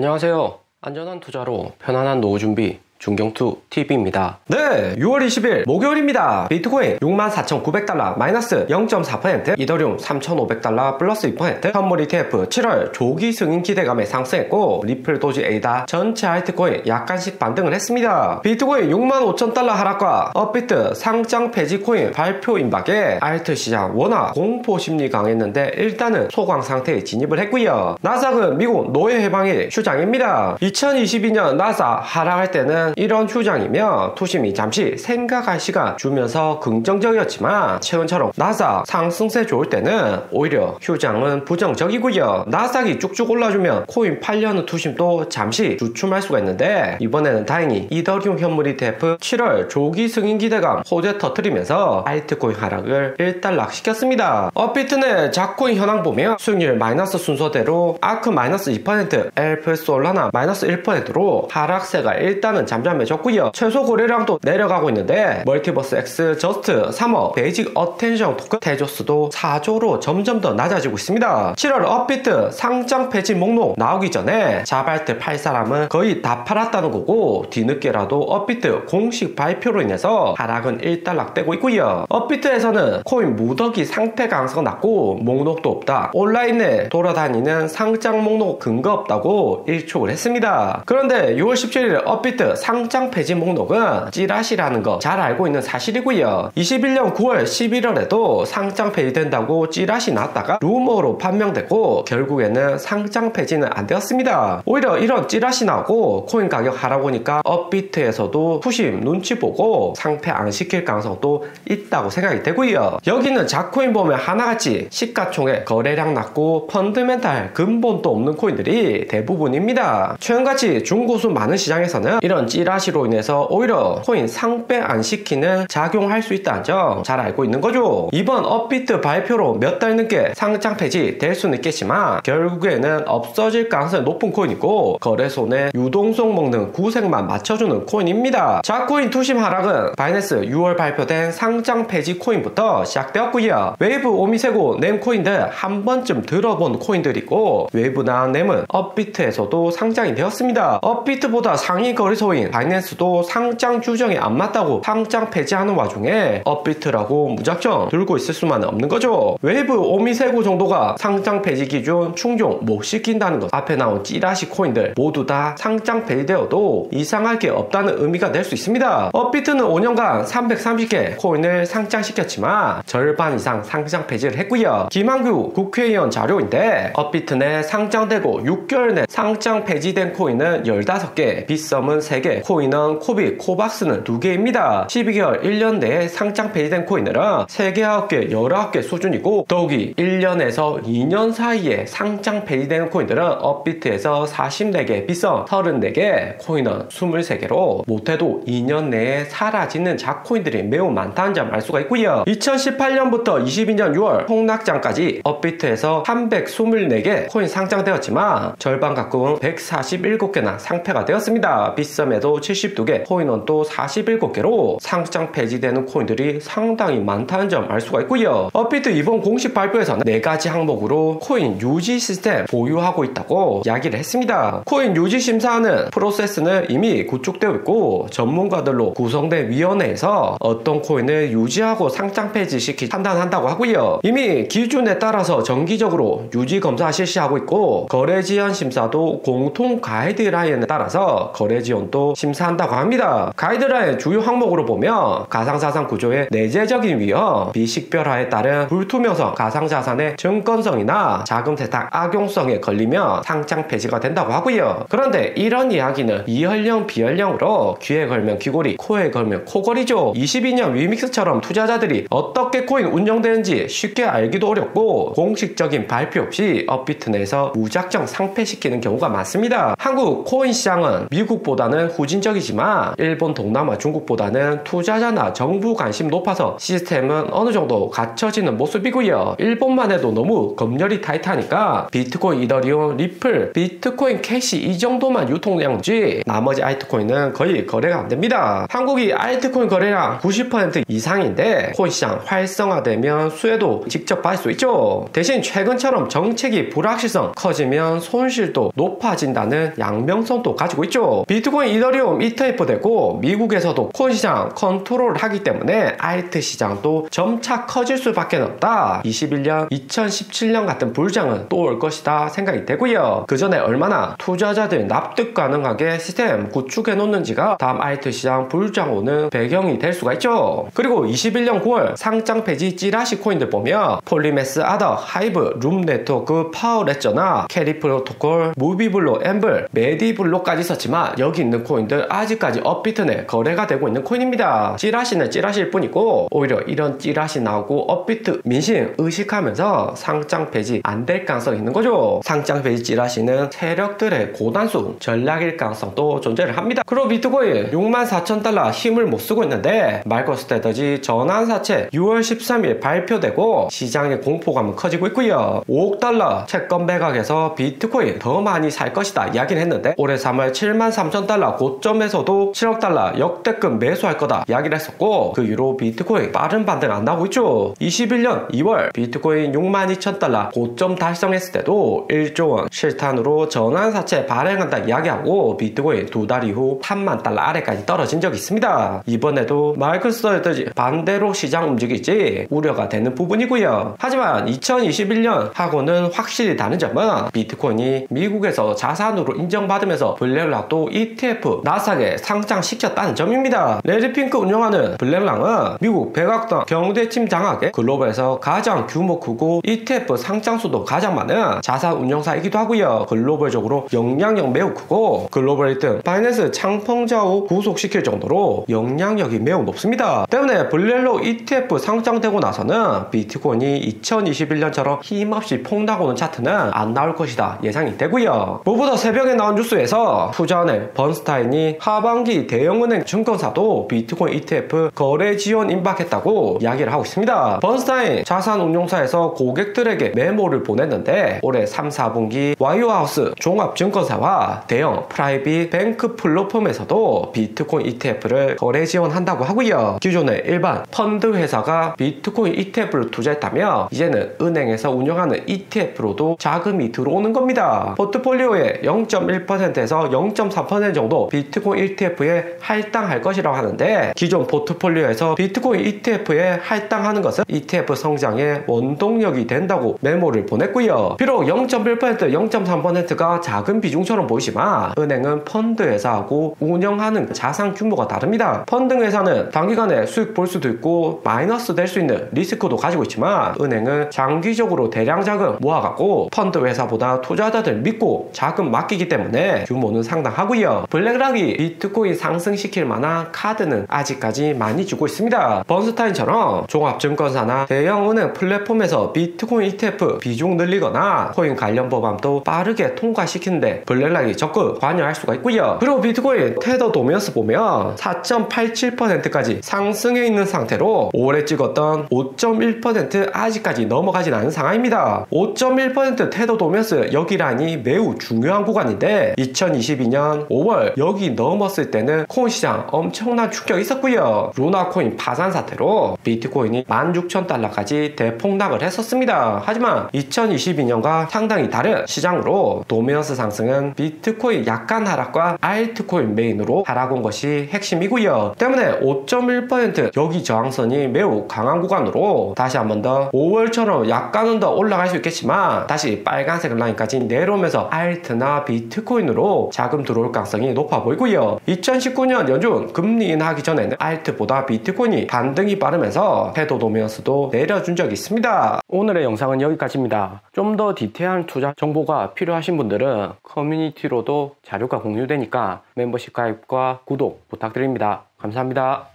안녕하세요. 안전한 투자로 편안한 노후 준비 중경투TV입니다. 네, 6월 20일 목요일입니다. 비트코인 64,900달러 마이너스 0.4%, 이더리움 3,500달러 플러스 2%, 선물 ETF 7월 조기 승인 기대감에 상승했고 리플 도지 에이다 전체 알트코인 약간씩 반등을 했습니다. 비트코인 65,000달러 하락과 업비트 상장 폐지 코인 발표 임박에 알트 시장 워낙 공포 심리 강했는데 일단은 소강 상태에 진입을 했고요. 나스닥은 미국 노예 해방일 휴장입니다. 2022년 나스닥 하락할 때는 이런 휴장이며 투심이 잠시 생각할 시간 주면서 긍정적이었지만 최근처럼 나스닥 상승세 좋을 때는 오히려 휴장은 부정적이고요. 나스닥이 쭉쭉 올라주면 코인 팔려는 투심도 잠시 주춤할 수가 있는데 이번에는 다행히 이더리움 현물 ETF 7월 조기 승인 기대감 호재 터뜨리면서 알트코인 하락을 일단락 시켰습니다. 업비트 내 작코인 현황 보면 수익률 마이너스 순서대로 아크 마이너스 2%, 엘프 솔라나 마이너스 1%로 하락세가 일단은 잠잠해졌고요. 최소 거래량도 내려가고 있는데 멀티버스 X, 저스트, 3억, 베이직 어텐션 토큰, 테조스도 4조로 점점 더 낮아지고 있습니다. 7월 업비트 상장 폐지 목록 나오기 전에 자발트 팔 사람은 거의 다 팔았다는 거고 뒤늦게라도 업비트 공식 발표로 인해서 하락은 일단락되고 있고요. 업비트에서는 코인 무더기 상태 가능성 낮고 목록도 없다, 온라인에 돌아다니는 상장 목록 근거 없다고 일축을 했습니다. 그런데 6월 17일 업비트 상장 폐지 목록은 찌라시라는 거 잘 알고 있는 사실이고요. 21년 9월 11월에도 상장 폐지된다고 찌라시 나왔다가 루머로 판명되고 결국에는 상장 폐지는 안 되었습니다. 오히려 이런 찌라시 나오고 코인 가격 하락 오니까 업비트에서도 투심 눈치 보고 상패 안 시킬 가능성도 있다고 생각이 되고요. 여기는 작코인 보면 하나같이 시가총액 거래량 낮고 펀드멘탈 근본도 없는 코인들이 대부분입니다. 최근같이 중고수 많은 시장에서는 이런 찌라시로 인해서 오히려 코인 상패 안 시키는 작용할 수 있다는 점 잘 알고 있는 거죠. 이번 업비트 발표로 몇 달 늦게 상장 폐지 될 수는 있겠지만 결국에는 없어질 가능성이 높은 코인이고 거래소 내 유동성 먹는 구색만 맞춰주는 코인입니다. 작코인 투심 하락은 바이낸스 6월 발표된 상장 폐지 코인부터 시작되었고요. 웨이브, 오미세고, 넴 코인들 한 번쯤 들어본 코인들이고 웨이브나 넴은 업비트에서도 상장이 되었습니다. 업비트보다 상위 거래소인 바이낸스도 상장 규정에 안 맞다고 상장 폐지하는 와중에 업비트라고 무작정 들고 있을 수만은 없는 거죠. 웨이브, 오미세고 정도가 상장 폐지 기준 충족 못 시킨다는 것, 앞에 나온 찌라시 코인들 모두 다 상장 폐지되어도 이상할 게 없다는 의미가 될 수 있습니다. 업비트는 5년간 330개 코인을 상장시켰지만 절반 이상 상장 폐지를 했고요. 김한규 국회의원 자료인데 업비트 내 상장되고 6개월 내 상장 폐지된 코인은 15개, 빗썸은 3개, 코인은 코빅, 코박스는 2개입니다. 12개월, 1년 내에 상장 폐지된 코인들은 3개, 9개, 19개 수준이고 더욱이 1년에서 2년 사이에 상장 폐지된 코인들은 업비트에서 44개, 빗썸 34개, 코인은 23개로 못해도 2년 내에 사라지는 작코인들이 매우 많다는 점 알 수가 있고요. 2018년부터 22년 6월 폭락장까지 업비트에서 324개 코인 상장되었지만 절반 가끔은 147개나 상패가 되었습니다. 빗썸에도 72개, 코인원도 47개로 상장 폐지되는 코인들이 상당히 많다는 점 알 수가 있고요. 업비트 이번 공식 발표에서는 4가지 항목으로 코인 유지 시스템 보유하고 있다고 이야기를 했습니다. 코인 유지 심사하는 프로세스는 이미 구축되어 있고 전문가들로 구성된 위원회에서 어떤 코인을 유지하고 상장 폐지시키 판단한다고 하고요. 이미 기준에 따라서 정기적으로 유지 검사 실시하고 있고 거래 지연 심사도 공통 가이드라인에 따라서 거래 지연도 심사한다고 합니다. 가이드라인 주요 항목으로 보면 가상자산 구조의 내재적인 위험, 비식별화에 따른 불투명성, 가상자산의 증권성이나 자금 세탁 악용성에 걸리면 상장 폐지가 된다고 하고요. 그런데 이런 이야기는 이연령 비연령으로 귀에 걸면 귀걸이, 코에 걸면 코걸이죠. 22년 위믹스처럼 투자자들이 어떻게 코인 운영되는지 쉽게 알기도 어렵고 공식적인 발표 없이 업비트 내에서 무작정 상폐시키는 경우가 많습니다. 한국 코인 시장은 미국보다는 후진적이지만 일본, 동남아, 중국보다는 투자자나 정부 관심 높아서 시스템은 어느 정도 갖춰지는 모습이고요. 일본만 해도 너무 검열이 타이트하니까 비트코인, 이더리움, 리플, 비트코인 캐시 이 정도만 유통량이지 나머지 알트코인은 거의 거래가 안 됩니다. 한국이 알트코인 거래량 90% 이상인데 코인 시장 활성화되면 수혜도 직접 받을 수 있죠. 대신 최근처럼 정책이 불확실성 커지면 손실도 높아진다는 양면성도 가지고 있죠. 비트코인, 이더리움 ETF 되고 미국에서도 코인 시장 컨트롤을 하기 때문에 알트 시장도 점차 커질 수밖에 없다. 21년, 2017년 같은 불장은 또 올 것이다 생각이 되고요. 그 전에 얼마나 투자자들 납득 가능하게 시스템 구축해 놓는지가 다음 알트 시장 불장 오는 배경이 될 수가 있죠. 그리고 21년 9월 상장 폐지 찌라시 코인들 보면 폴리메스, 아더, 하이브, 룸 네트워크, 파워레저나 캐리 프로토콜, 무비블로, 엠블, 메디블로까지 있었지만 여기 있는 코인들 아직까지 업비트 내 거래가 되고 있는 코인입니다. 찌라시는 찌라시일 뿐이고 오히려 이런 찌라시 나오고 업비트 민심 의식하면서 상장 폐지 안 될 가능성이 있는 거죠. 상장 폐지 찌라시는 세력들의 고단수 전략일 가능성도 존재를 합니다. 그리고 비트코인 64,000달러 힘을 못 쓰고 있는데 마이크로스트래터지 전환사채 6월 13일 발표되고 시장의 공포감은 커지고 있고요. 5억 달러 채권 매각에서 비트코인 더 많이 살 것이다 이야기를 했는데 올해 3월 73,000달러 고점에서도 7억 달러 역대급 매수할 거다 이야기를 했었고 그 이후로 비트코인 빠른 반등 안 나오고 있죠. 21년 2월 비트코인 62,000달러 고점 달성했을 때도 1조 원 실탄으로 전환사채 발행한다 이야기하고 비트코인 2달 이후 3만 달러 아래까지 떨어진 적이 있습니다. 이번에도 마이크로스트래터지 반대로 시장 움직이지 우려가 되는 부분이고요. 하지만 2021년 하고는 확실히 다른 점은 비트코인이 미국에서 자산으로 인정받으면서 블랙락도 ETF 나스닥에 상장시켰다는 점입니다. 레드핑크 운영하는 블랙락은 미국 백악관 경제팀장에게 글로벌에서 가장 규모 크고 ETF 상장수도 가장 많은 자산 운영사이기도 하고요. 글로벌적으로 영향력 매우 크고 글로벌 1등 바이낸스 창펑자오 구속시킬 정도로 영향력이 매우 높습니다. 때문에 블랙록 ETF 상장되고 나서는 비트코인이 2021년처럼 힘없이 폭락오는 차트는 안 나올 것이다 예상이 되고요. 무엇보다 새벽에 나온 뉴스에서 투자은행 번스타인이 하반기 대형은행 증권사도 비트코인 ETF 거래 지원 임박했다고 이야기를 하고 있습니다. 번스타인 자산운용사에서 고객들에게 메모를 보냈는데 올해 3, 4분기 와이어하우스 종합증권사와 대형 프라이빗 뱅크 플랫폼에서도 비트코인 ETF를 거래 지원한다고 하고요. 기존에 일반 펀드 회사가 비트코인 ETF를 투자했다며 이제는 은행에서 운영하는 ETF로도 자금이 들어오는 겁니다. 포트폴리오의 0.1%에서 0.3% 정도 비트코인 ETF에 할당할 것이라고 하는데 기존 포트폴리오에서 비트코인 ETF에 할당하는 것은 ETF 성장의 원동력이 된다고 메모를 보냈고요. 비록 0.1%, 0.3%가 작은 비중처럼 보이지만 은행은 펀드 회사하고 운영하는 자산 규모가 다릅니다. 펀드 회사는 단기간에 수익 볼 수도 있고 마이너스 될 수 있는 리스크도 가지고 있지만 은행은 장기적으로 대량 자금 모아갖고 펀드 회사보다 투자자들 믿고 자금 맡기기 때문에 규모는 상당하고요. 블랙락이 비트코인 상승시킬 만한 카드는 아직까지 많이 주고 있습니다. 번스타인처럼 종합증권사나 대형은행 플랫폼에서 비트코인 ETF 비중 늘리거나 코인 관련 법안도 빠르게 통과시키는데 블랙락이 적극 관여할 수가 있고요. 그리고 비트코인 테더 도미넌스 보면 4.87%까지 상승해 있는 상태로 5월에 찍었던 5.1% 아직까지 넘어가진 않은 상황입니다. 5.1% 테더 도미넌스 여기 라인이 매우 중요한 구간인데 2022년 5월 여기 넘었을 때는 코인 시장 엄청난 충격이 있었고요. 루나 코인 파산 사태로 비트코인이 16,000달러까지 대폭락을 했었습니다. 하지만 2022년과 상당히 다른 시장으로 도미넌스 상승은 비트코인 약간 하락과 알트코인 메인으로 하락온 것이 핵심이고요. 때문에 5.1% 여기 저항선이 매우 강한 구간으로 다시 한 번 더 5월처럼 약간은 더 올라갈 수 있겠지만 다시 빨간색 라인까지 내려오면서 알트나 비트코인으로 자금 들어올 가능성이 높아 보이고요. 2019년 연준 금리 인하하기 전에는 알트보다 비트코인이 반등이 빠르면서 테더 도미넌스도 내려준 적이 있습니다. 오늘의 영상은 여기까지입니다. 좀 더 디테일한 투자 정보가 필요하신 분들은 커뮤니티로도 자료가 공유되니까 멤버십 가입과 구독 부탁드립니다. 감사합니다.